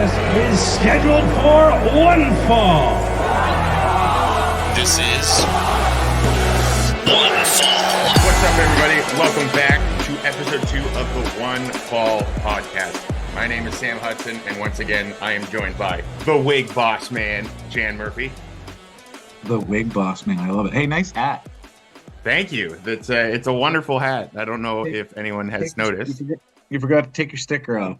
contest is scheduled for OneFall. This is OneFall. What's up, everybody? Welcome back to episode 2 of the OneFall podcast. My name is Sam Hudson, and once again, I am joined by the wig boss man, Jan Murphy. The wig boss man, I love it. Hey, nice hat. Thank you. It's a wonderful hat. I don't know if anyone has noticed. You forgot to take your sticker off.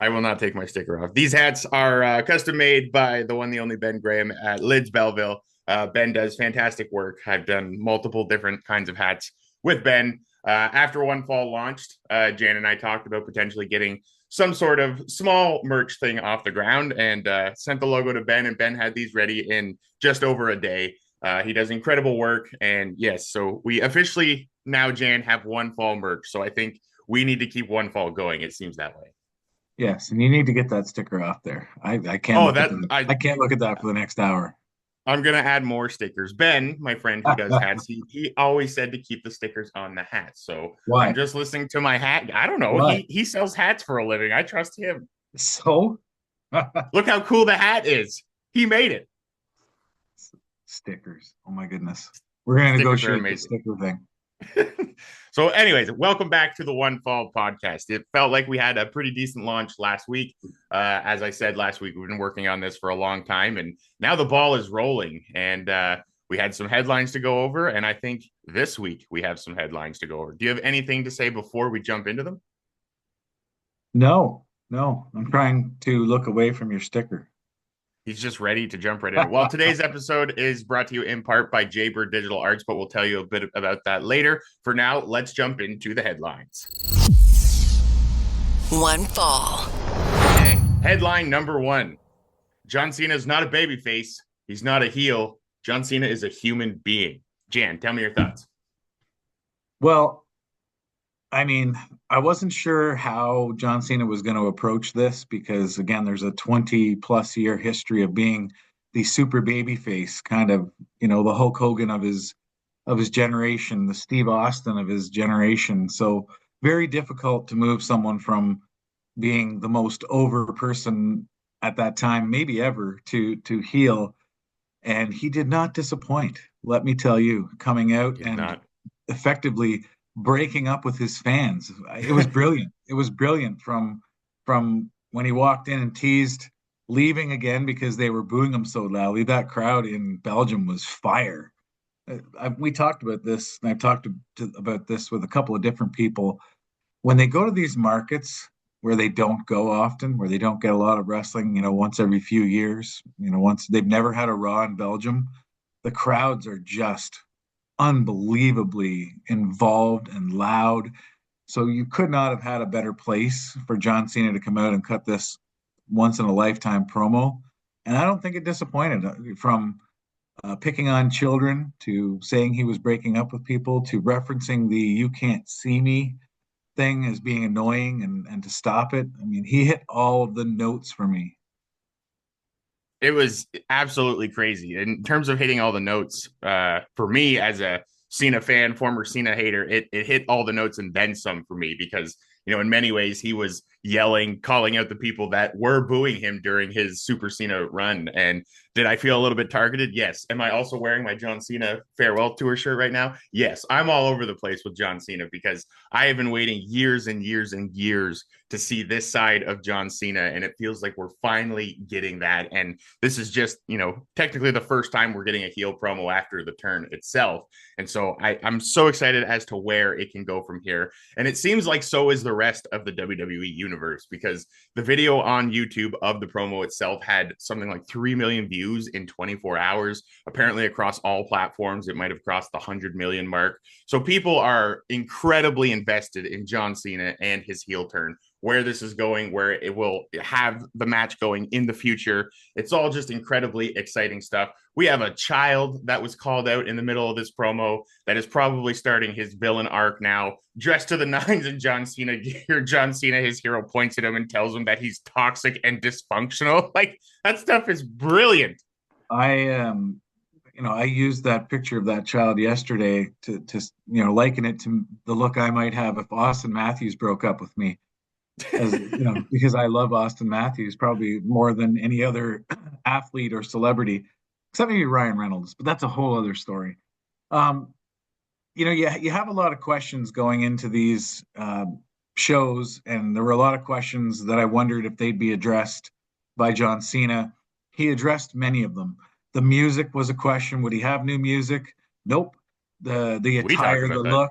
I will not take my sticker off. These hats are custom made by the one, the only Ben Graham at Lids Belleville. Ben does fantastic work. I've done multiple different kinds of hats with Ben. After OneFall launched, Jan and I talked about potentially getting some sort of small merch thing off the ground and sent the logo to Ben, and Ben had these ready in just over a day. He does incredible work, and yes, so we officially now, Jan, have OneFall merch. So I think we need to keep OneFall going. It seems that way. Yes, and you need to get that sticker off there. I can't. I can't look at that for the next hour. I'm gonna add more stickers. Ben, my friend who does hats, he always said to keep the stickers on the hat. So why? I'm just listening to my hat. I don't know. He sells hats for a living. I trust him. So look how cool the hat is. He made it. Stickers. Oh my goodness. We're gonna negotiate the sticker thing. So anyways, welcome back to the OneFall podcast. It felt like we had a pretty decent launch last week. As I said last week, we've been working on this for a long time, and now the ball is rolling, and we had some headlines to go over, and I think this week we have some headlines to go over. Do you have anything to say before we jump into them? No, I'm trying to look away from your sticker. He's just ready to jump right in. Well, today's episode is brought to you in part by Jaybird Digital Arts, but we'll tell you a bit about that later. For now, let's jump into the headlines. OneFall. Okay, headline number 1. John Cena is not a babyface. He's not a heel. John Cena is a human being. Jan, tell me your thoughts. Well, I mean, I wasn't sure how John Cena was going to approach this because, again, there's a 20-plus year history of being the super babyface, kind of, the Hulk Hogan of his generation, the Steve Austin of his generation. So very difficult to move someone from being the most over person at that time, maybe ever, to heel. And he did not disappoint, let me tell you, coming out and effectively breaking up with his fans. It was brilliant. It was brilliant from when he walked in and teased leaving again because they were booing him so loudly. That crowd in Belgium was fire. We talked about this, and I've talked about this with a couple of different people. When they go to these markets where they don't go often, where they don't get a lot of wrestling, once every few years, once they've never had a Raw in Belgium, the crowds are just unbelievably involved and loud. So you could not have had a better place for John Cena to come out and cut this once in a lifetime promo. And I don't think it disappointed, from picking on children to saying he was breaking up with people to referencing the "you can't see me" thing as being annoying and to stop it. I mean, he hit all of the notes for me. It was absolutely crazy. In terms of hitting all the notes, for me as a Cena fan, former Cena hater, it hit all the notes and then some for me because, in many ways he was yelling, calling out the people that were booing him during his Super Cena run. And did I feel a little bit targeted? Yes. Am I also wearing my John Cena farewell tour shirt right now? Yes. I'm all over the place with John Cena because I have been waiting years and years and years to see this side of John Cena, and it feels like we're finally getting that. And this is just, technically the first time we're getting a heel promo after the turn itself. And so I'm so excited as to where it can go from here. And it seems like so is the rest of the WWE universe, because the video on YouTube of the promo itself had something like 3 million views in 24 hours. Apparently across all platforms, it might have crossed the 100 million mark. So people are incredibly invested in John Cena and his heel turn, where this is going, where it will have the match going in the future. It's all just incredibly exciting stuff. We have a child that was called out in the middle of this promo that is probably starting his villain arc now, dressed to the nines in John Cena gear. John Cena, his hero, points at him and tells him that he's toxic and dysfunctional. Like, that stuff is brilliant. I used that picture of that child yesterday to liken it to the look I might have if Austin Matthews broke up with me. as you know, because I love Austin Matthews probably more than any other athlete or celebrity, except maybe Ryan Reynolds, but that's a whole other story. Um, you have a lot of questions going into these shows, and there were a lot of questions that I wondered if they'd be addressed by John Cena. He addressed many of them. The music was a question. Would he have new music? Nope. The We talked attire, the about that. look,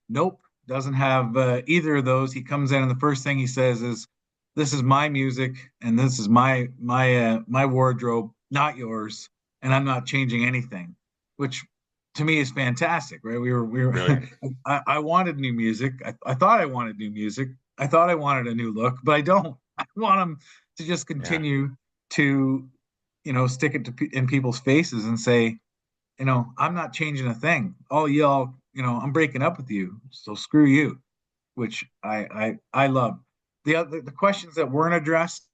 nope. Doesn't have either of those. He comes in and the first thing he says is, "This is my music, and this is my wardrobe, not yours, and I'm not changing anything," which to me is fantastic, right? We were Brilliant. I wanted new music. I thought I wanted new music. I thought I wanted a new look, but I don't. I want them to just Yeah. continue to, stick it in people's faces and say, I'm not changing a thing. All y'all, I'm breaking up with you, so screw you, which I love. The questions that weren't addressed,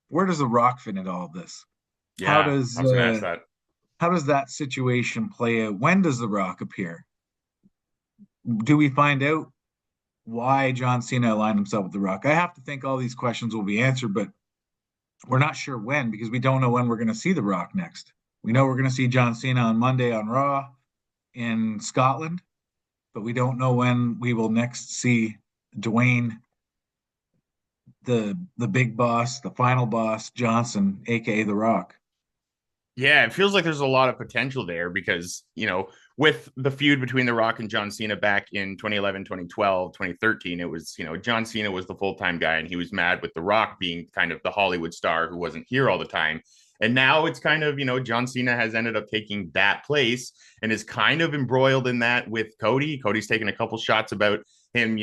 where does The Rock fit into all of this? How Yeah. I does was going to ask that. how does that situation play out? When does The Rock appear? Do we find out why John Cena aligned himself with The Rock? I have to think all these questions will be answered, but we're not sure when because we don't know when we're going to see The Rock next. We know we're going to see John Cena on Monday on Raw in Scotland, but we don't know when we will next see Dwayne, the big boss, the final boss, Johnson, aka The Rock. Yeah, it feels like there's a lot of potential there because, with the feud between The Rock and John Cena back in 2011, 2012, 2013, it was, John Cena was the full-time guy and he was mad with The Rock being kind of the Hollywood star who wasn't here all the time. And now it's kind of, John Cena has ended up taking that place and is kind of embroiled in that with Cody. Cody's taken a couple shots about him,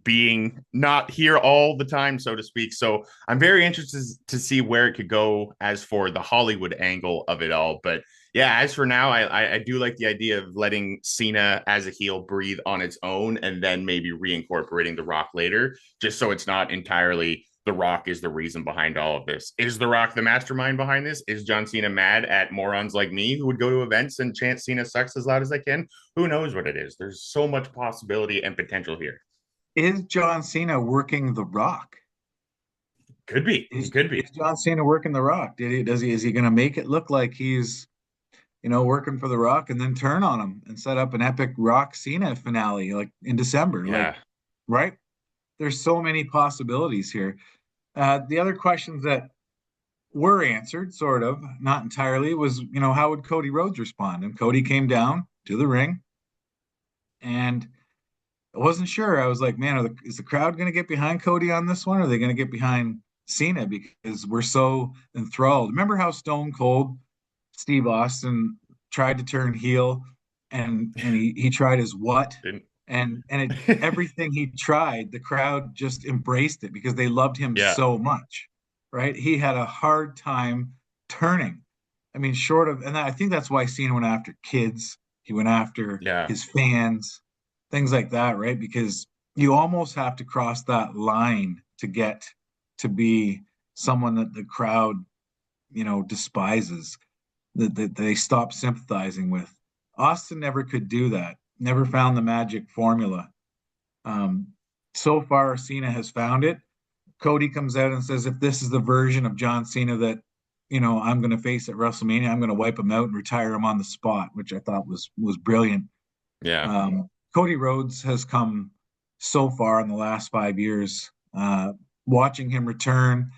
being not here all the time, so to speak. So I'm very interested to see where it could go as for the Hollywood angle of it all. But yeah, as for now, I do like the idea of letting Cena as a heel breathe on its own and then maybe reincorporating The Rock later, just so it's not entirely The Rock is the reason behind all of this. Is The Rock the mastermind behind this? Is John Cena mad at morons like me who would go to events and chant Cena sucks as loud as I can? Who knows what it is? There's so much possibility and potential here. Is John Cena working The Rock? Could be. He Is, could is be. John Cena working The Rock? Is he going to make it look like he's working for The Rock and then turn on him and set up an epic Rock Cena finale like in December? Like, Yeah. right? There's so many possibilities here. The other questions that were answered, sort of, not entirely, was, how would Cody Rhodes respond? And Cody came down to the ring, and I wasn't sure. I was like, man, is the crowd going to get behind Cody on this one? Or are they going to get behind Cena because we're so enthralled? Remember how Stone Cold Steve Austin tried to turn heel, and he tried his what, Didn't. everything he tried, the crowd just embraced it because they loved him Yeah. so much, right? He had a hard time turning. I mean, short of, and I think that's why Cena went after kids. He went after Yeah. his fans, things like that, right? Because you almost have to cross that line to get to be someone that the crowd, despises, that they stop sympathizing with. Austin never could do that, never found the magic formula. Um, so far, Cena has found it. Cody comes out and says, if this is the version of John Cena that, I'm going to face at WrestleMania, I'm going to wipe him out and retire him on the spot, which I thought was brilliant. Yeah. Cody Rhodes has come so far in the last 5 years. Watching him return,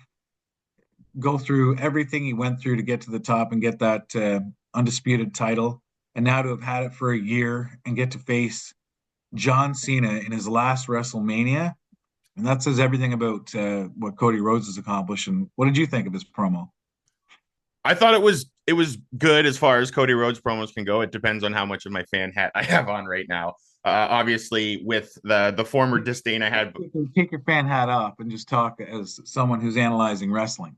go through everything he went through to get to the top and get that undisputed title, and now to have had it for a year and get to face John Cena in his last WrestleMania, and that says everything about what Cody Rhodes has accomplished. And what did you think of his promo? I thought it was good as far as Cody Rhodes promos can go. It depends on how much of my fan hat I have on right now. Obviously, with the former disdain I had, Take your fan hat off and just talk as someone who's analyzing wrestling.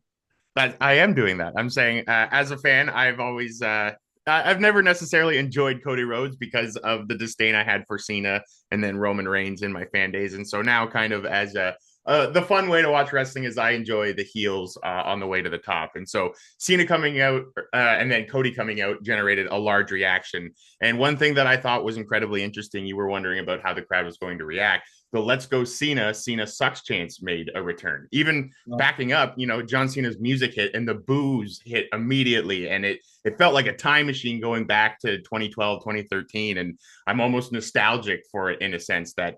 but I am doing that. I'm saying, as a fan, I've never necessarily enjoyed Cody Rhodes because of the disdain I had for Cena and then Roman Reigns in my fan days. And so now, kind of as the fun way to watch wrestling is I enjoy the heels on the way to the top. And so Cena coming out and then Cody coming out generated a large reaction. And one thing that I thought was incredibly interesting, you were wondering about how the crowd was going to react. the "Let's Go Cena, Cena sucks" chants made a return. Even backing up, John Cena's music hit and the boos hit immediately, and it felt like a time machine going back to 2012, 2013. And I'm almost nostalgic for it in a sense that,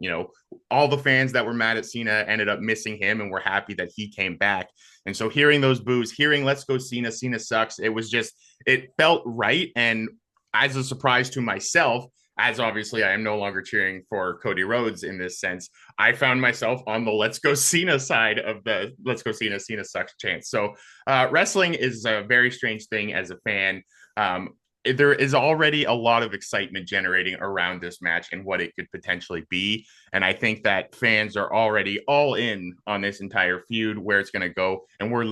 all the fans that were mad at Cena ended up missing him and were happy that he came back. And so hearing those boos, hearing "Let's Go Cena, Cena sucks," it felt right. And as a surprise to myself, as obviously I am no longer cheering for Cody Rhodes in this sense, I found myself on the "Let's Go Cena" side of the "Let's Go Cena, Cena sucks" chance. So wrestling is a very strange thing as a fan. There is already a lot of excitement generating around this match and what it could potentially be. And I think that fans are already all in on this entire feud, where it's going to go. And we're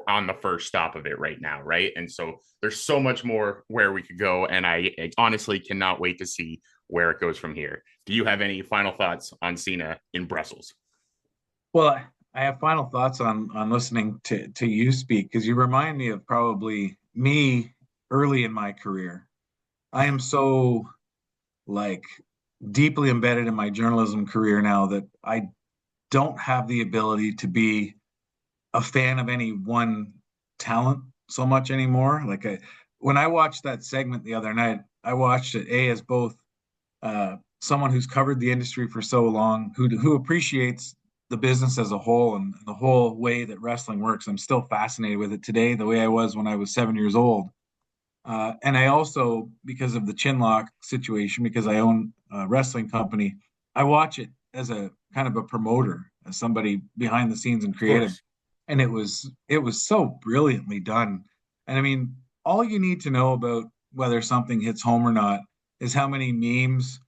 on the first stop of it right now, right? And so there's so much more where we could go. And I honestly cannot wait to see where it goes from here. Do you have any final thoughts on Cena in Brussels? Well, I have final thoughts on listening to you speak, because you remind me of probably me early in my career. I am so like deeply embedded in my journalism career now that I don't have the ability to be a fan of any one talent so much anymore. When I watched that segment the other night, I watched it as both someone who's covered the industry for so long, who appreciates the business as a whole and the whole way that wrestling works. I'm still fascinated with it today, the way I was when I was 7 years old. And I also, because of the Chinlock situation, because I own a wrestling company, I watch it as a kind of a promoter, as somebody behind the scenes and creative. And it was so brilliantly done. And I mean, all you need to know about whether something hits home or not is how many memes,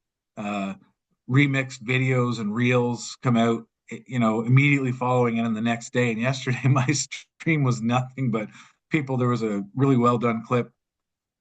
remixed videos and reels come out, immediately following it, and the next day. And yesterday, my stream was nothing but people. There was a really well done clip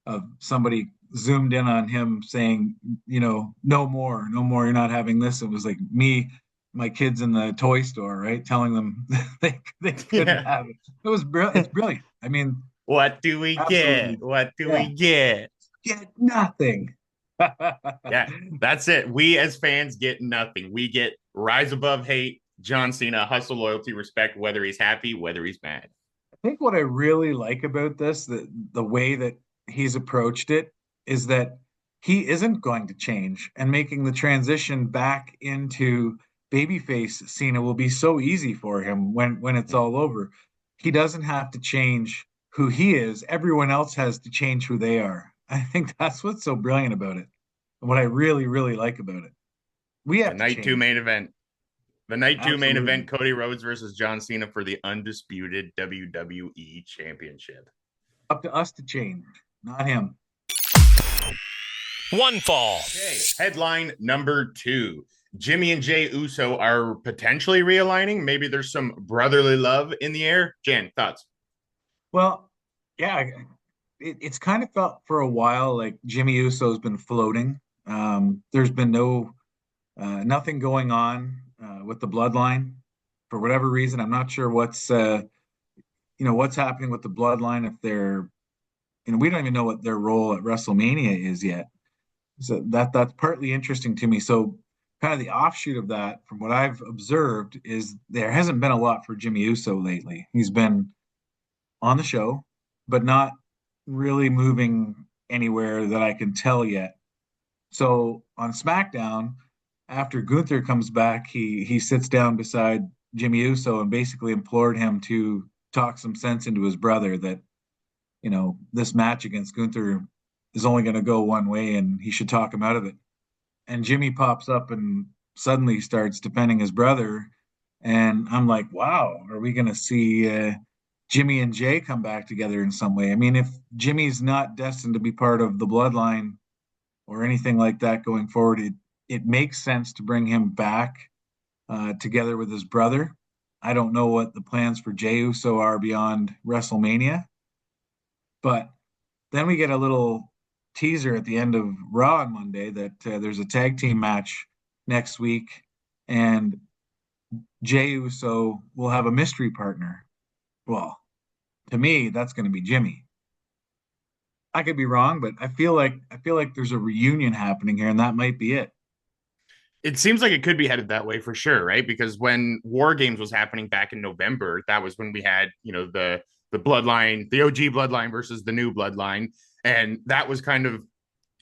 of somebody zoomed in on him saying, no more, you're not having this. It was like me, my kids in the toy store, right? Telling them they couldn't have it. It's brilliant. I mean, what do we absolutely. get? What do we get? Get nothing. Yeah, that's it. We as fans get nothing. We get rise above hate, John Cena, hustle, loyalty, respect, whether he's happy, whether he's mad. I think what I really like about this, the way that he's approached it, is that he isn't going to change, and making the transition back into babyface Cena will be so easy for him when it's all over. He doesn't have to change who he is. Everyone else has to change who they are. I think that's what's so brilliant about it, and what I really, really like about it. We have the night change. two main event. The night Absolutely. two main event, Cody Rhodes versus John Cena for the undisputed WWE Championship. Up to us to change, not him. OneFall. Okay, headline number 2. Jimmy and Jey Uso are potentially realigning. Maybe there's some brotherly love in the air. Jan, thoughts? Well, yeah, it's kind of felt for a while like Jimmy Uso's been floating. There's been nothing going on with the bloodline for whatever reason. I'm not sure what's happening with the bloodline. If they're, we don't even know what their role at WrestleMania is yet. So that's partly interesting to me. So kind of the offshoot of that, from what I've observed, is there hasn't been a lot for Jimmy Uso lately. He's been on the show, but not really moving anywhere that I can tell yet. So on SmackDown, after Gunther comes back, he sits down beside Jimmy Uso and basically implored him to talk some sense into his brother, that, this match against Gunther is only going to go one way and he should talk him out of it. And Jimmy pops up and suddenly starts defending his brother. And I'm like, wow, are we going to see Jimmy and Jey come back together in some way? I mean, if Jimmy's not destined to be part of the bloodline or anything like that going forward, it makes sense to bring him back together with his brother. I don't know what the plans for Jey Uso are beyond WrestleMania, but then we get a little teaser at the end of Raw on Monday that there's a tag team match next week, and Jey Uso will have a mystery partner. Well, to me, that's going to be Jimmy. I could be wrong, but I feel like there's a reunion happening here, and that might be it. It seems like it could be headed that way for sure, right? Because when War Games was happening back in November, that was when we had, the bloodline, the OG bloodline versus the new bloodline. And that was kind of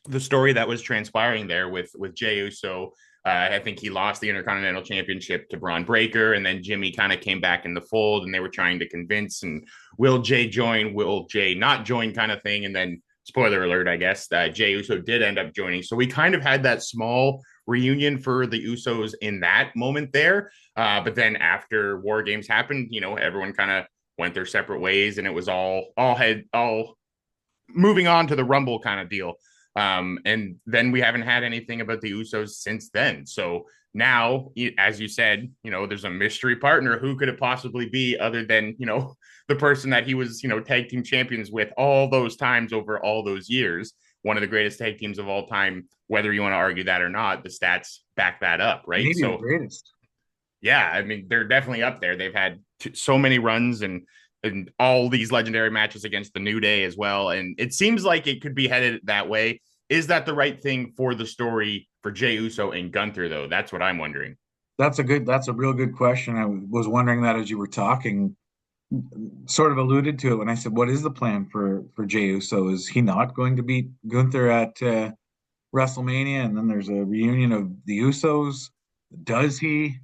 the story that was transpiring there with Jey Uso. I think he lost the Intercontinental Championship to Braun Breaker, and then Jimmy kind of came back in the fold, and they were trying to convince and will Jey join, will Jey not join, kind of thing. And then, spoiler alert, I guess Jey Uso did end up joining. So we kind of had that small reunion for the Usos in that moment there. But then after War Games happened, everyone kind of went their separate ways, and it was all moving on to the Rumble kind of deal. And then we haven't had anything about the Usos since then. So now, as you said, there's a mystery partner. Who could it possibly be other than, the person that he was, tag team champions with all those times over all those years? One of the greatest tag teams of all time, whether you want to argue that or not, the stats back that up, right? Maybe the greatest. Yeah, I mean, they're definitely up there. They've had so many runs and all these legendary matches against the New Day as well. And it seems like it could be headed that way. Is that the right thing for the story for Jey Uso and Gunther, though? That's what I'm wondering. That's a real good question. I was wondering that as you were talking, sort of alluded to it when I said, what is the plan for Jey Uso? Is he not going to beat Gunther at WrestleMania? And then there's a reunion of the Usos. Does he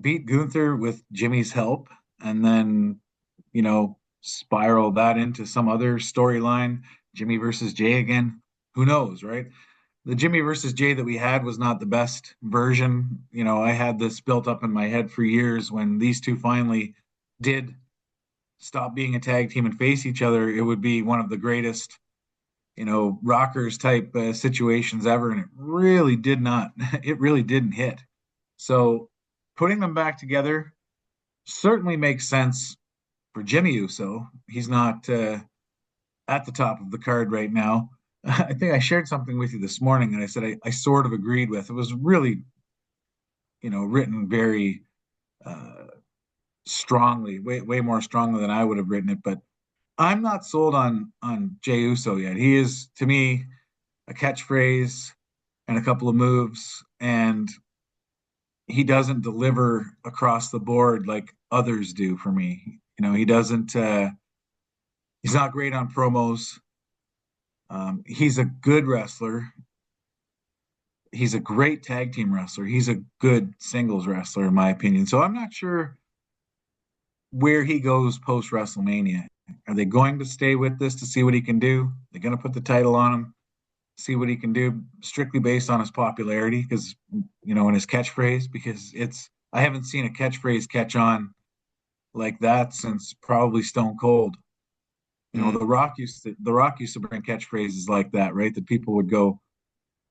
beat Gunther with Jimmy's help? And then, spiral that into some other storyline, Jimmy versus Jey again. Who knows, right? The Jimmy versus Jey that we had was not the best version. I had this built up in my head for years. When these two finally did stop being a tag team and face each other, it would be one of the greatest, rockers type situations ever. And it really didn't hit. So putting them back together certainly makes sense for Jimmy Uso. He's not at the top of the card right now. I think I shared something with you this morning, and I said I sort of agreed with. It was really, written very strongly, way more strongly than I would have written it. But I'm not sold on Jey Uso yet. He is, to me, a catchphrase and a couple of moves, and he doesn't deliver across the board like others do for me. He doesn't. He's not great on promos. He's a good wrestler. He's a great tag team wrestler. He's a good singles wrestler, in my opinion. So I'm not sure where he goes post WrestleMania. Are they going to stay with this to see what he can do? They're going to put the title on him, see what he can do, strictly based on his popularity, because and his catchphrase. Because I haven't seen a catchphrase catch on like that since probably Stone Cold. The Rock used to bring catchphrases like that, right? That people would go,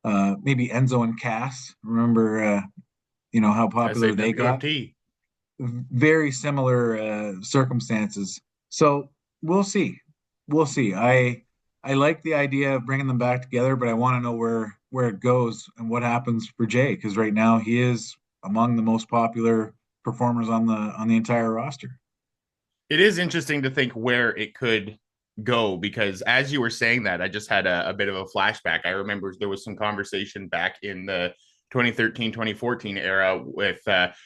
maybe Enzo and Cass. Remember, how popular they got. Very similar circumstances. So we'll see. I like the idea of bringing them back together, but I want to know where it goes and what happens for Jey, because right now he is among the most popular performers on the entire roster. It is interesting to think where it could go, because as you were saying that, I just had a bit of a flashback. I remember there was some conversation back in the 2013-2014 era with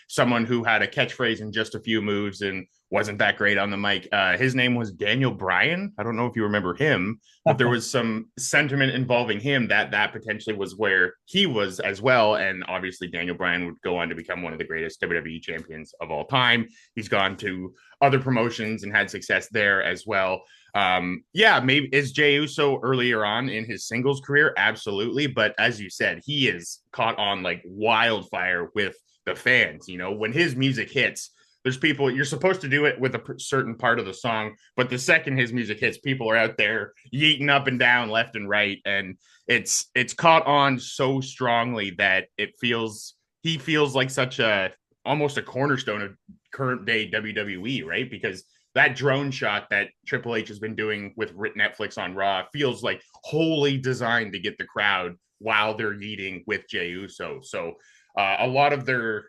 someone who had a catchphrase and just a few moves and wasn't that great on the mic. His name was Daniel Bryan. I don't know if you remember him, but there was some sentiment involving him that potentially was where he was as well. And obviously Daniel Bryan would go on to become one of the greatest WWE champions of all time. He's gone to other promotions and had success there as well. Maybe is Jey Uso earlier on in his singles career? Absolutely. But as you said, he is caught on like wildfire with the fans. When his music hits, there's people, you're supposed to do it with a certain part of the song, but the second his music hits, people are out there yeeting up and down, left and right. And it's caught on so strongly that he feels like such almost a cornerstone of current day WWE, right? Because that drone shot that Triple H has been doing with Netflix on Raw feels like wholly designed to get the crowd while they're eating with Jey Uso. So a lot of their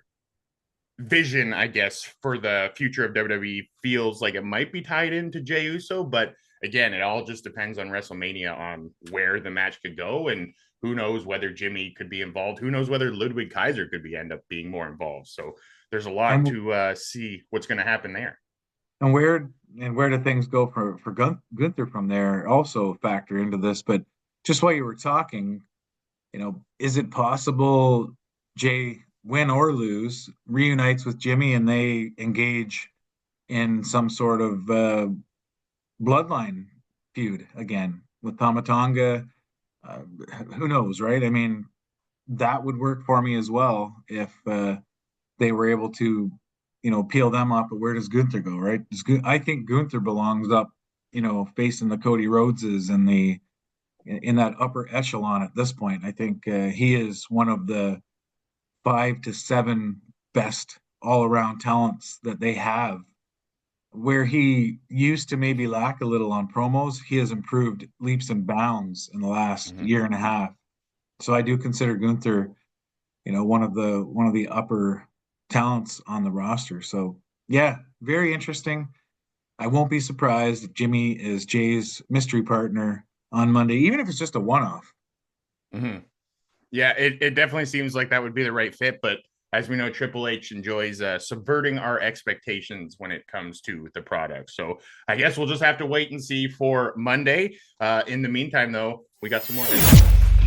vision, I guess, for the future of WWE feels like it might be tied into Jey Uso. But again, it all just depends on WrestleMania on where the match could go and Who knows whether Jimmy could be involved? Who knows whether Ludwig Kaiser could end up being more involved? So there's a lot And to see what's going to happen there. and where do things go for Gunther from there? Also factor into this, but just while you were talking, is it possible Jay, win or lose, reunites with Jimmy and they engage in some sort of bloodline feud again with Tamatanga? Uh, who knows, right? I mean, that would work for me as well if they were able to, peel them off. But where does Gunther go, right? I think Gunther belongs up, facing the Cody Rhodeses and in that upper echelon at this point. I think he is one of the 5 to 7 best all around talents that they have. Where he used to maybe lack a little on promos, he has improved leaps and bounds in the last year and a half. So I do consider Gunther, one of the upper talents on the roster. So yeah, very interesting. I won't be surprised if Jimmy is Jay's mystery partner on Monday, even if it's just a one-off. Mm-hmm. Yeah, it definitely seems like that would be the right fit. But as we know, Triple H enjoys subverting our expectations when it comes to the product. So I guess we'll just have to wait and see for Monday. In the meantime, though, we got some more.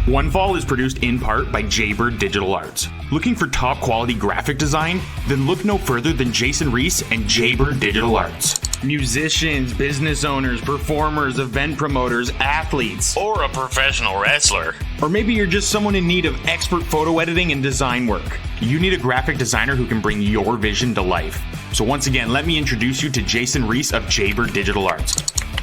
OneFall is produced in part by Jaybird Digital Arts. Looking for top quality graphic design? Then look no further than Jason Reese and Jaybird Digital Arts. Musicians, business owners, performers, event promoters, athletes, Or a professional wrestler. or maybe you're just someone in need of expert photo editing and design work. You need a graphic designer who can bring your vision to life. So once again, let me introduce you to Jason Reese of Jaybird Digital Arts.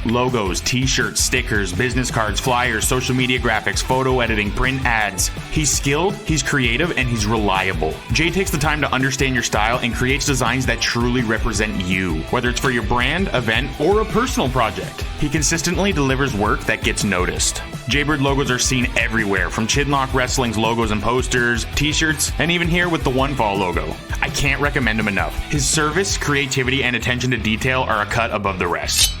Logos, t-shirts, stickers, business cards, flyers, social media graphics, photo editing, print ads. He's skilled, he's creative, and he's reliable. Jay takes the time to understand your style and creates designs that truly represent you, whether it's for your brand, event, or a personal project. He consistently delivers work that gets noticed. Jaybird logos are seen everywhere, from Chinlock Wrestling's logos and posters, t-shirts, and even here with the OneFall logo. I can't recommend him enough. His service, creativity, and attention to detail are a cut above the rest.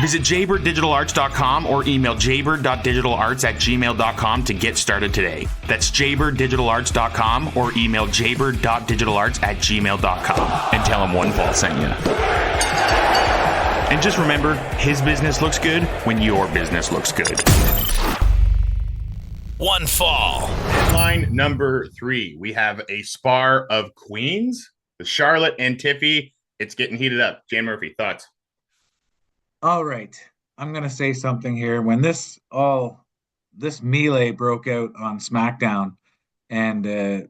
Visit jaybirddigitalarts.com or email jaybird.digitalarts@gmail.com to get started today. That's jaybirddigitalarts.com or email jaybird.digitalarts@gmail.com and tell him OneFall sent you. And just remember, his business looks good when your business looks good. OneFall. Line number 3, we have a Spar of Queens with Charlotte and Tiffy. It's getting heated up. Jan Murphy, thoughts? All right. I'm going to say something here. When this melee broke out on SmackDown and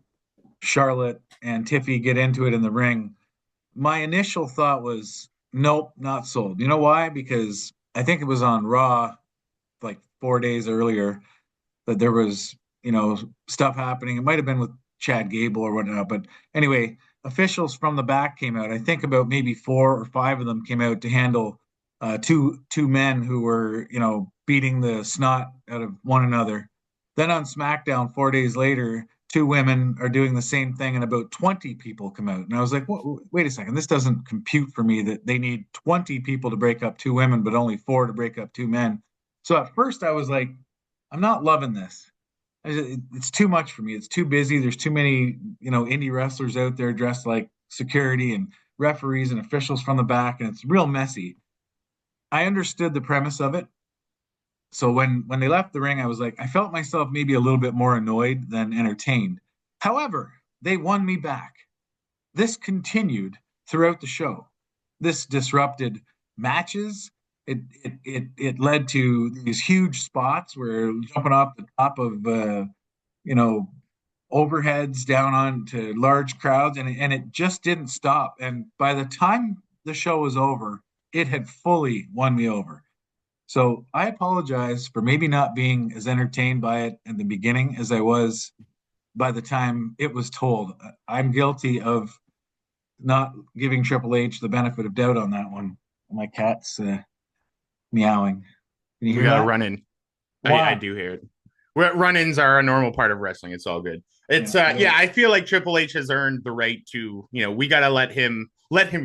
Charlotte and Tiffy get into it in the ring, my initial thought was, nope, not sold. You know why? Because I think it was on Raw like 4 days earlier that there was, stuff happening. It might have been with Chad Gable or whatnot. But anyway, officials from the back came out. I think about maybe 4 or 5 of them came out to handle two men who were, beating the snot out of one another. Then on SmackDown 4 days later, 2 women are doing the same thing and about 20 people come out. And I was like, wait a second, this doesn't compute for me that they need 20 people to break up 2 women, but only 4 to break up 2 men. So at first I was like, I'm not loving this. It's too much for me. It's too busy. There's too many, indie wrestlers out there dressed like security and referees and officials from the back, and it's real messy. I understood the premise of it. So when they left the ring, I was like, I felt myself maybe a little bit more annoyed than entertained. However, they won me back. This continued throughout the show. This disrupted matches. It led to these huge spots where jumping off the top of overheads down onto large crowds, and it just didn't stop. And by the time the show was over, it had fully won me over. So I apologize for maybe not being as entertained by it in the beginning as I was by the time it was told. I'm guilty of not giving Triple H the benefit of doubt on that one. My cat's meowing. Can you hear We got that? a run-in. Wow. I do hear it. Run-ins are a normal part of wrestling. It's all good. It's Yeah. I feel like Triple H has earned the right to, we got to let him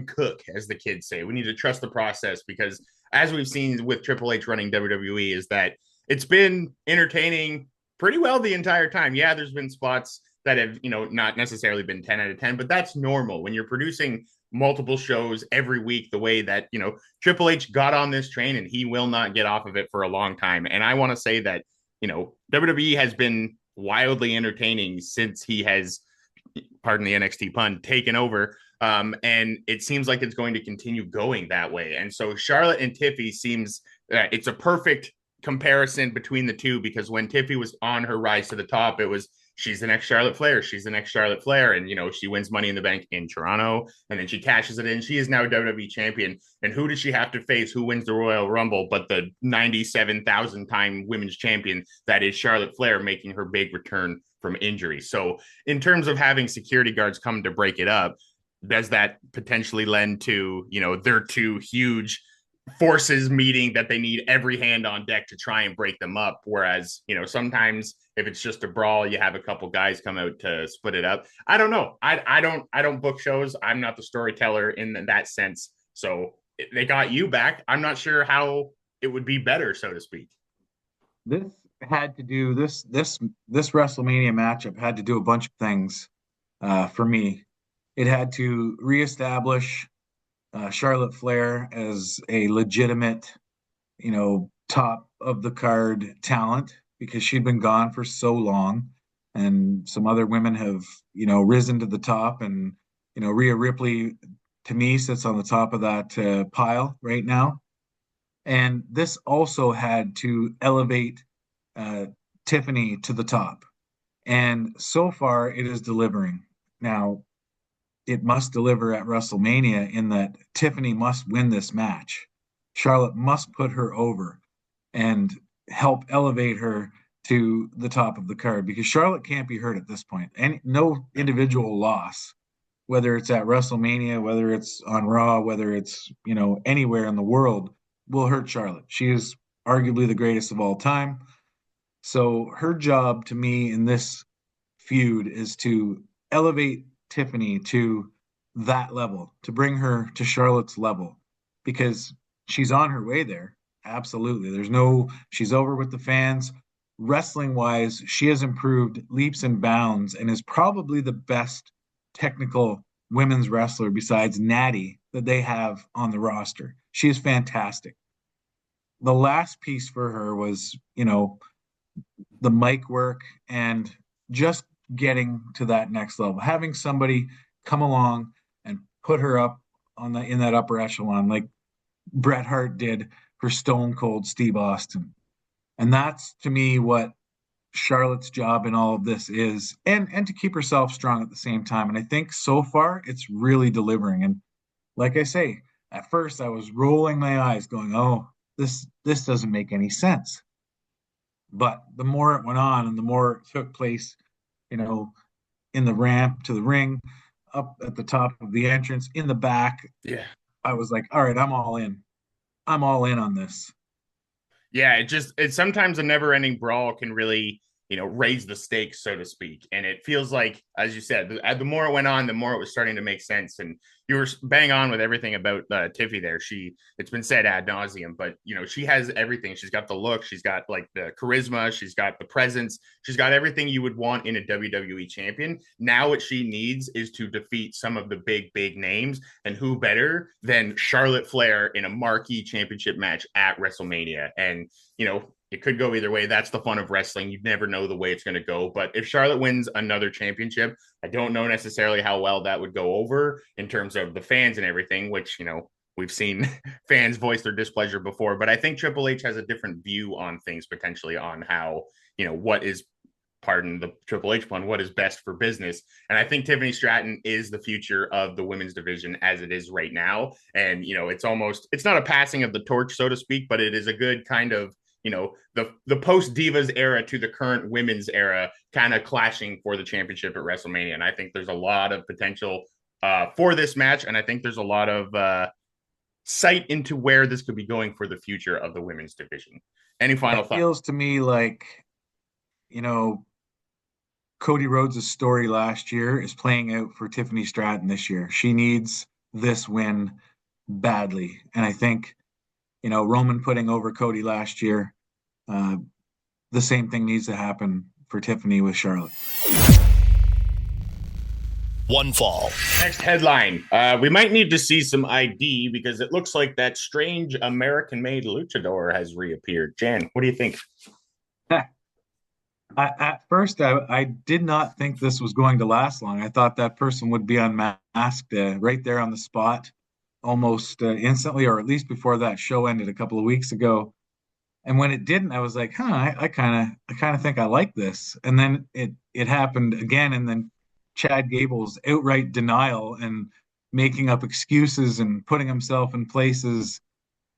cook, as the kids say. We need to trust the process, because as we've seen with Triple H running WWE, is that it's been entertaining pretty well the entire time. Yeah, there's been spots that have, not necessarily been 10 out of 10, but that's normal when you're producing multiple shows every week the way that, Triple H got on this train and he will not get off of it for a long time. And I want to say that, WWE has been wildly entertaining since he has, pardon the NXT pun, taken over. And it seems like it's going to continue going that way. And so Charlotte and Tiffy seems it's a perfect comparison between the two, because when Tiffy was on her rise to the top, it was she's the next Charlotte Flair. She's the next Charlotte Flair. And, she wins Money in the Bank in Toronto and then she cashes it in. She is now WWE champion. And who does she have to face? Who wins the Royal Rumble but the 97,000 time women's champion that is Charlotte Flair, making her big return from injury. So in terms of having security guards come to break it up, does that potentially lend to, their two huge forces meeting that they need every hand on deck to try and break them up? Whereas, sometimes if it's just a brawl, you have a couple guys come out to split it up. I don't know. I don't book shows. I'm not the storyteller in that sense. So they got you back. I'm not sure how it would be better, so to speak. This had to do this WrestleMania matchup had to do a bunch of things for me. It had to reestablish Charlotte Flair as a legitimate, top of the card talent, because she'd been gone for so long, and some other women have, risen to the top, and Rhea Ripley to me sits on the top of that pile right now. And this also had to elevate Tiffany to the top, and so far it is delivering. Now, it must deliver at WrestleMania in that Tiffany must win this match. Charlotte must put her over and help elevate her to the top of the card, because Charlotte can't be hurt at this point. And no individual loss, whether it's at WrestleMania, whether it's on Raw, whether it's, anywhere in the world, will hurt Charlotte. She is arguably the greatest of all time. So her job to me in this feud is to elevate Tiffany to that level, to bring her to Charlotte's level, because she's on her way there. Absolutely. She's over with the fans. Wrestling wise, she has improved leaps and bounds and is probably the best technical women's wrestler besides Natty that they have on the roster. She is fantastic. The last piece for her was, the mic work and just getting to that next level, having somebody come along and put her up in that upper echelon, like Bret Hart did for Stone Cold Steve Austin. And that's to me what Charlotte's job in all of this is, and to keep herself strong at the same time. And I think so far it's really delivering. And like I say, at first I was rolling my eyes going, oh, this doesn't make any sense. But the more it went on and the more it took place, in the ramp to the ring, up at the top of the entrance, in the back. Yeah. I was like, all right, I'm all in. I'm all in on this. Yeah, it's sometimes a never-ending brawl can really, raise the stakes, so to speak. And it feels like, as you said, the more it went on, the more it was starting to make sense. And you were bang on with everything about Tiffy there. It's been said ad nauseum, but she has everything. She's got the look, she's got like the charisma, she's got the presence, she's got everything you would want in a WWE champion. Now what she needs is to defeat some of the big names, and who better than Charlotte Flair in a marquee championship match at WrestleMania. And it could go either way. That's the fun of wrestling. You never know the way it's going to go. But if Charlotte wins another championship, I don't know necessarily how well that would go over in terms of the fans and everything, which, we've seen fans voice their displeasure before. But I think Triple H has a different view on things, potentially, on how, what is, pardon the Triple H pun, what is best for business. And I think Tiffany Stratton is the future of the women's division as it is right now. And, it's not a passing of the torch, so to speak, but it is a good kind of, the post Divas era to the current women's era kind of clashing for the championship at WrestleMania. And I think there's a lot of potential for this match. And I think there's a lot of sight into where this could be going for the future of the women's division. Any final thoughts? Feels to me like, Cody Rhodes' story last year is playing out for Tiffany Stratton this year. She needs this win badly. And I think, Roman putting over Cody last year, the the same thing needs to happen for Tiffany with Charlotte. OneFall. Next headline. We might need to see some ID because it looks like that strange American-made luchador has reappeared. Jan, what do you think? At first, I did not think this was going to last long. I thought that person would be unmasked right there on the spot, almost instantly, or at least before that show ended a couple of weeks ago. And when it didn't, I was like, I kind of think I like this. And then it happened again, and then Chad Gable's outright denial and making up excuses and putting himself in places.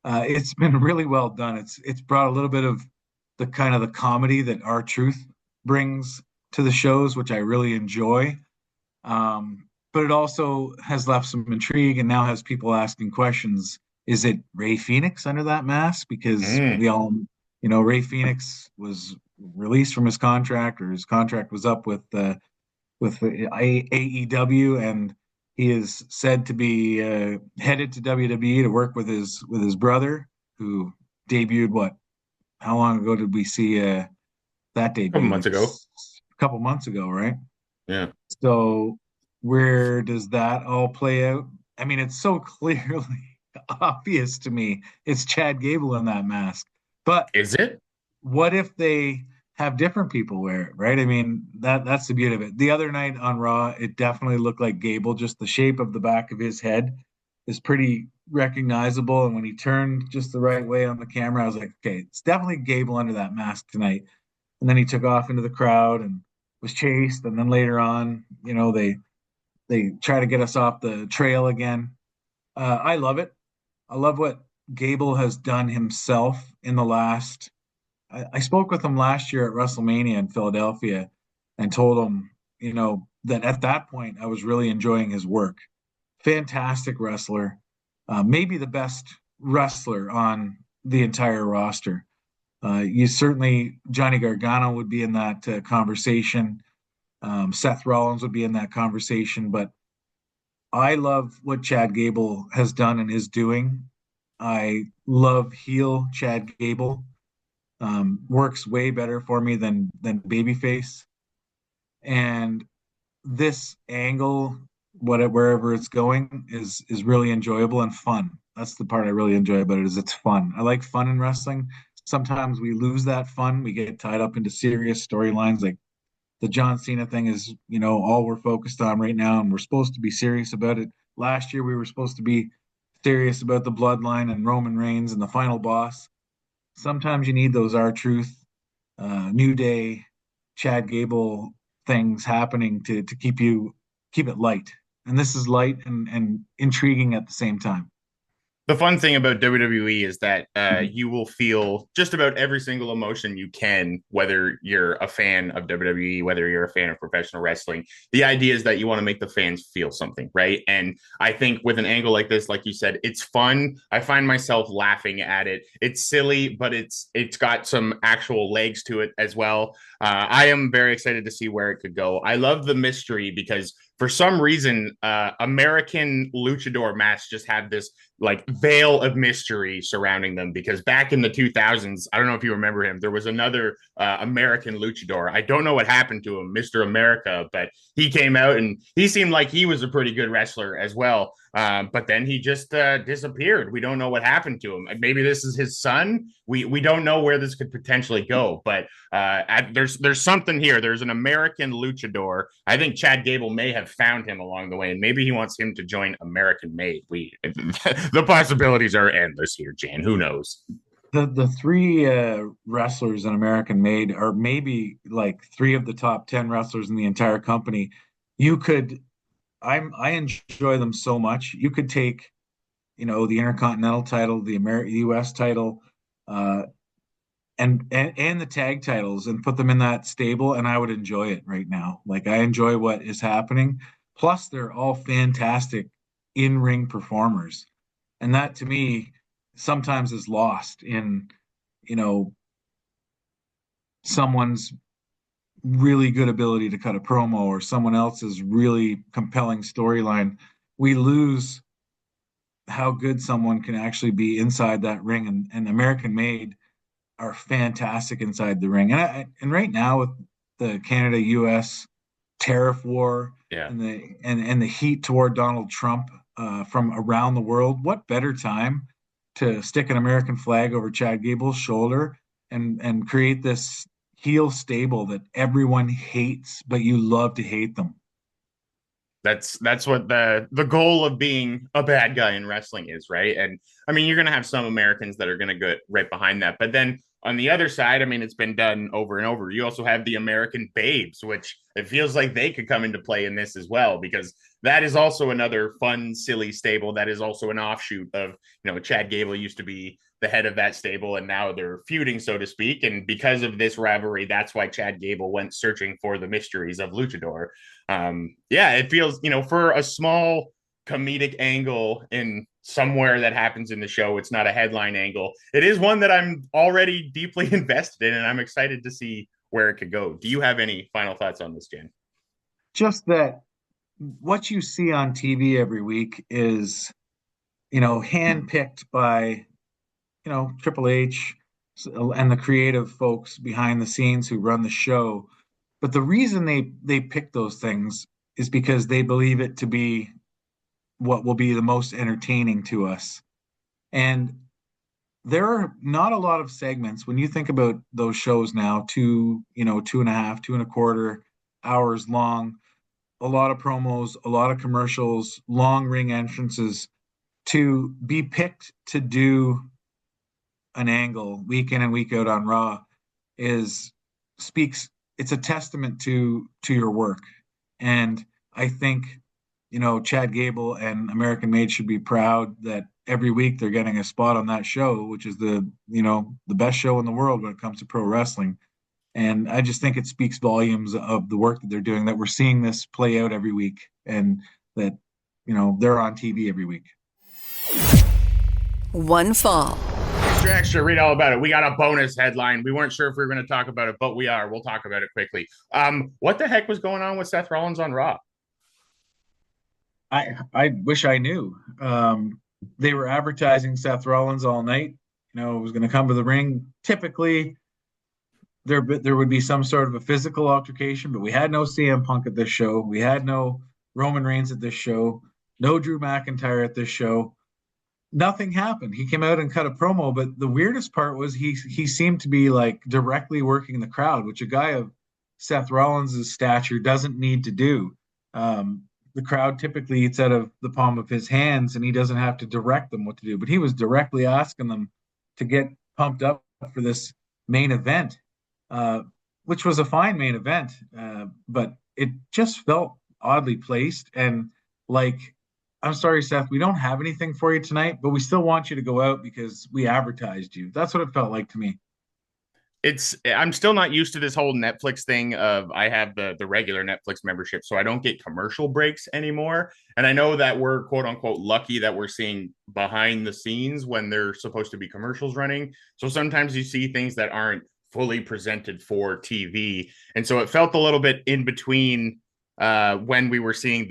It's been really well done. It's brought a little bit of the kind of the comedy that R-Truth brings to the shows, which I really enjoy. But it also has left some intrigue and now has people asking questions. Is it Ray Phoenix under that mask? Because we all, Ray Phoenix was released from his contract, or his contract was up with the AEW, and he is said to be headed to WWE to work with his brother, who debuted how long ago did we see that debut? A couple months ago. A couple months ago, right? Yeah. So where does that all play out? I mean, it's so clearly obvious to me it's Chad Gable in that mask. But is it? What if they have different people wear it, right? I mean, that's the beauty of it. The other night on Raw, it definitely looked like Gable. Just the shape of the back of his head is pretty recognizable. And when he turned just the right way on the camera, I was like, okay, it's definitely Gable under that mask tonight. And then he took off into the crowd and was chased. And then later on, they try to get us off the trail again. I love it. I love what Gable has done himself in the last. I spoke with him last year at WrestleMania in Philadelphia and told him, that at that point I was really enjoying his work. Fantastic wrestler, maybe the best wrestler on the entire roster. Johnny Gargano would be in that conversation. Seth Rollins would be in that conversation, but I love what Chad Gable has done and is doing. I love heel Chad Gable. Works way better for me than babyface. And this angle, wherever it's going, is really enjoyable and fun. That's the part I really enjoy about it, is it's fun. I like fun in wrestling. Sometimes we lose that fun. We get tied up into serious storylines. Like the John Cena thing is, all we're focused on right now, and we're supposed to be serious about it. Last year, we were supposed to be serious about the bloodline and Roman Reigns and the final boss. Sometimes you need those R-Truth, New Day, Chad Gable things happening to keep it light. And this is light and intriguing at the same time. The fun thing about WWE is that you will feel just about every single emotion you can, whether you're a fan of WWE, whether you're a fan of professional wrestling. The idea is that you want to make the fans feel something, right? And I think with an angle like this, like you said, it's fun. I find myself laughing at it. It's silly, but it's got some actual legs to it as well. I am very excited to see where it could go. I love the mystery because for some reason, American luchador masks just have this like veil of mystery surrounding them, because back in the 2000s, I don't know if you remember him, there was another American luchador. I don't know what happened to him, Mr. America, but he came out and he seemed like he was a pretty good wrestler as well. But then he just disappeared. We don't know what happened to him. Maybe this is his son. We don't know where this could potentially go, but there's something here. There's an American luchador. I think Chad Gable may have found him along the way, and maybe he wants him to join American Made. The possibilities are endless here, Jan. Who knows? The three wrestlers in American Made are maybe like 3 of the top 10 wrestlers in the entire company. I enjoy them so much. You could take, the Intercontinental title, the U.S. title, and the tag titles, and put them in that stable, and I would enjoy it right now. Like, I enjoy what is happening. Plus, they're all fantastic in-ring performers, and that to me sometimes is lost in, someone's really good ability to cut a promo or someone else's really compelling storyline. We lose how good someone can actually be inside that ring, and American Made are fantastic inside the ring. And right now with the Canada US tariff war Yeah. and the heat toward Donald Trump from around the world, what better time to stick an American flag over Chad Gable's shoulder and create this heel stable that everyone hates, but you love to hate them. That's what the goal of being a bad guy in wrestling is, right? And I mean, you're going to have some Americans that are going to go right behind that, but then on the other side, I mean, it's been done over and over. You also have the American babes, which it feels like they could come into play in this as well, because that is also another fun, silly stable. That is also an offshoot of, Chad Gable used to be the head of that stable, and now they're feuding, so to speak. And because of this rivalry, that's why Chad Gable went searching for the mysteries of Luchador. Yeah, it feels, for a small comedic angle in somewhere that happens in the show, it's not a headline angle. It is one that I'm already deeply invested in, and I'm excited to see where it could go. Do you have any final thoughts on this, Jen? Just that what you see on TV every week is, handpicked by, Triple H and the creative folks behind the scenes who run the show. But the reason they pick those things is because they believe it to be what will be the most entertaining to us. And there are not a lot of segments when you think about those shows now, 2.5, 2.25 hours long, a lot of promos, a lot of commercials, long ring entrances, to be picked to do an angle week in and week out on Raw speaks, it's a testament to your work. And I think, Chad Gable and American Made should be proud that every week they're getting a spot on that show, which is the best show in the world when it comes to pro wrestling. And I just think it speaks volumes of the work that they're doing, that we're seeing this play out every week, and that, they're on TV every week. OneFall. Extra, read all about it. We got a bonus headline. We weren't sure if we were going to talk about it, but we are. We'll talk about it quickly. What the heck was going on with Seth Rollins on Raw? I wish I knew. They were advertising Seth Rollins all night. Was going to come to the ring. Typically, there would be some sort of a physical altercation, but we had no CM Punk at this show. We had no Roman Reigns at this show. No Drew McIntyre at this show. Nothing happened. He came out and cut a promo, but the weirdest part was he seemed to be like directly working the crowd, which a guy of Seth Rollins' stature doesn't need to do. The crowd typically eats out of the palm of his hands, and he doesn't have to direct them what to do. But he was directly asking them to get pumped up for this main event, which was a fine main event, but it just felt oddly placed. And like, I'm sorry, Seth, we don't have anything for you tonight, but we still want you to go out because we advertised you. That's what it felt like to me. I'm still not used to this whole Netflix thing of, I have the regular Netflix membership, so I don't get commercial breaks anymore. And I know that we're quote unquote lucky that we're seeing behind the scenes when there's supposed to be commercials running. So sometimes you see things that aren't fully presented for TV. And so it felt a little bit in between when we were seeing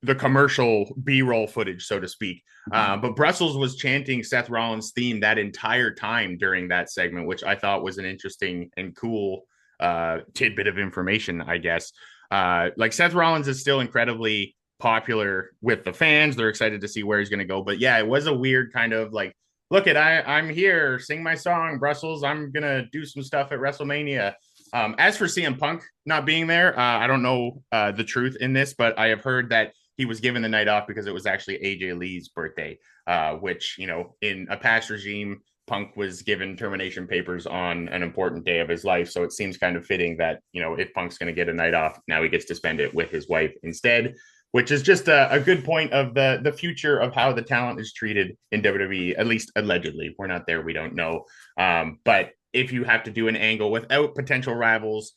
the commercial B-roll footage, so to speak. But Brussels was chanting Seth Rollins' theme that entire time during that segment, which I thought was an interesting and cool tidbit of information, I guess. Like, Seth Rollins is still incredibly popular with the fans. They're excited to see where he's going to go. But yeah, it was a weird kind of like, look I'm here, sing my song, Brussels. I'm going to do some stuff at WrestleMania. As for CM Punk not being there, I don't know the truth in this, but I have heard that he was given the night off because it was actually AJ Lee's birthday, which, in a past regime, Punk was given termination papers on an important day of his life. So it seems kind of fitting that, if Punk's going to get a night off, now he gets to spend it with his wife instead, which is just a good point of the future of how the talent is treated in WWE, at least allegedly. We're not there. We don't know. But if you have to do an angle without potential rivals,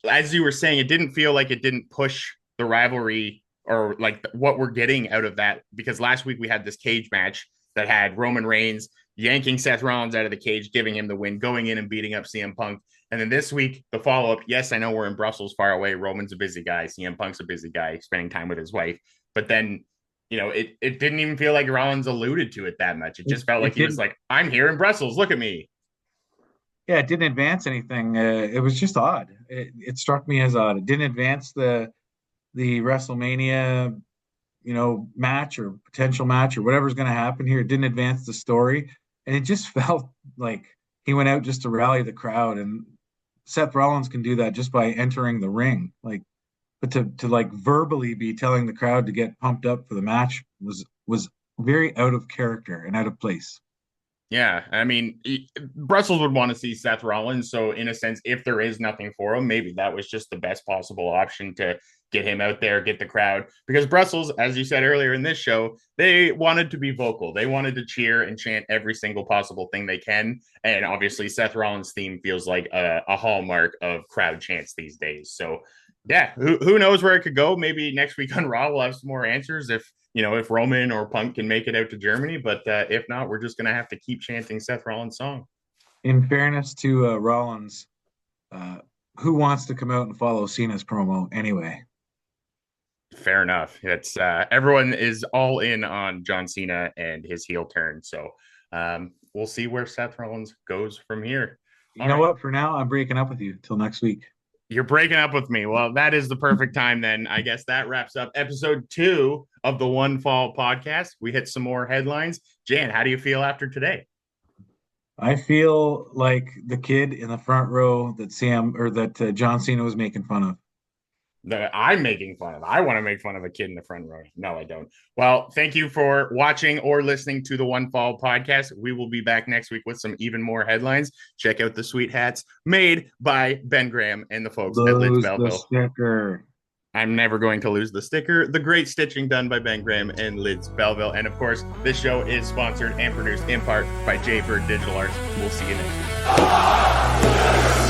as you were saying, it didn't feel like it didn't push the rivalry or like what we're getting out of that, because last week we had this cage match that had Roman Reigns yanking Seth Rollins out of the cage, giving him the win, going in and beating up CM Punk. And then this week, the follow-up, yes, I know we're in Brussels, far away. Roman's a busy guy. CM Punk's a busy guy, spending time with his wife. But then, it didn't even feel like Rollins alluded to it that much. It just felt like he was like, I'm here in Brussels. Look at me. Yeah, it didn't advance anything. It was just odd. It struck me as odd. It didn't advance the WrestleMania, match or potential match or whatever's going to happen here. It didn't advance the story, and it just felt like he went out just to rally the crowd. And Seth Rollins can do that just by entering the ring, but to like verbally be telling the crowd to get pumped up for the match was very out of character and out of place. Yeah, I mean, Brussels would want to see Seth Rollins. So, in a sense, if there is nothing for him, maybe that was just the best possible option to get him out there, get the crowd. Because Brussels, as you said earlier in this show, they wanted to be vocal. They wanted to cheer and chant every single possible thing they can. And obviously, Seth Rollins' theme feels like a hallmark of crowd chants these days. So, yeah, who knows where it could go? Maybe next week on Raw, we'll have some more answers if Roman or Punk can make it out to Germany. But if not, we're just going to have to keep chanting Seth Rollins' song. In fairness to Rollins, who wants to come out and follow Cena's promo anyway? Fair enough. It's everyone is all in on John Cena and his heel turn. So we'll see where Seth Rollins goes from here. You know what? For now, I'm breaking up with you till next week. You're breaking up with me. Well, that is the perfect time then. I guess that wraps up episode 2 of the OneFall podcast. We hit some more headlines. Jan, how do you feel after today? I feel like the kid in the front row that John Cena was making fun of. That I'm making fun of. I want to make fun of a kid in the front row. No, I don't. Well, thank you for watching or listening to the OneFall podcast. We will be back next week with some even more headlines. Check out the sweet hats made by Ben Graham and the folks at Lids Belleville. The sticker. I'm never going to lose the sticker. The great stitching done by Ben Graham and Lids Belleville. And of course, this show is sponsored and produced in part by Jaybird Digital Arts. We'll see you next week.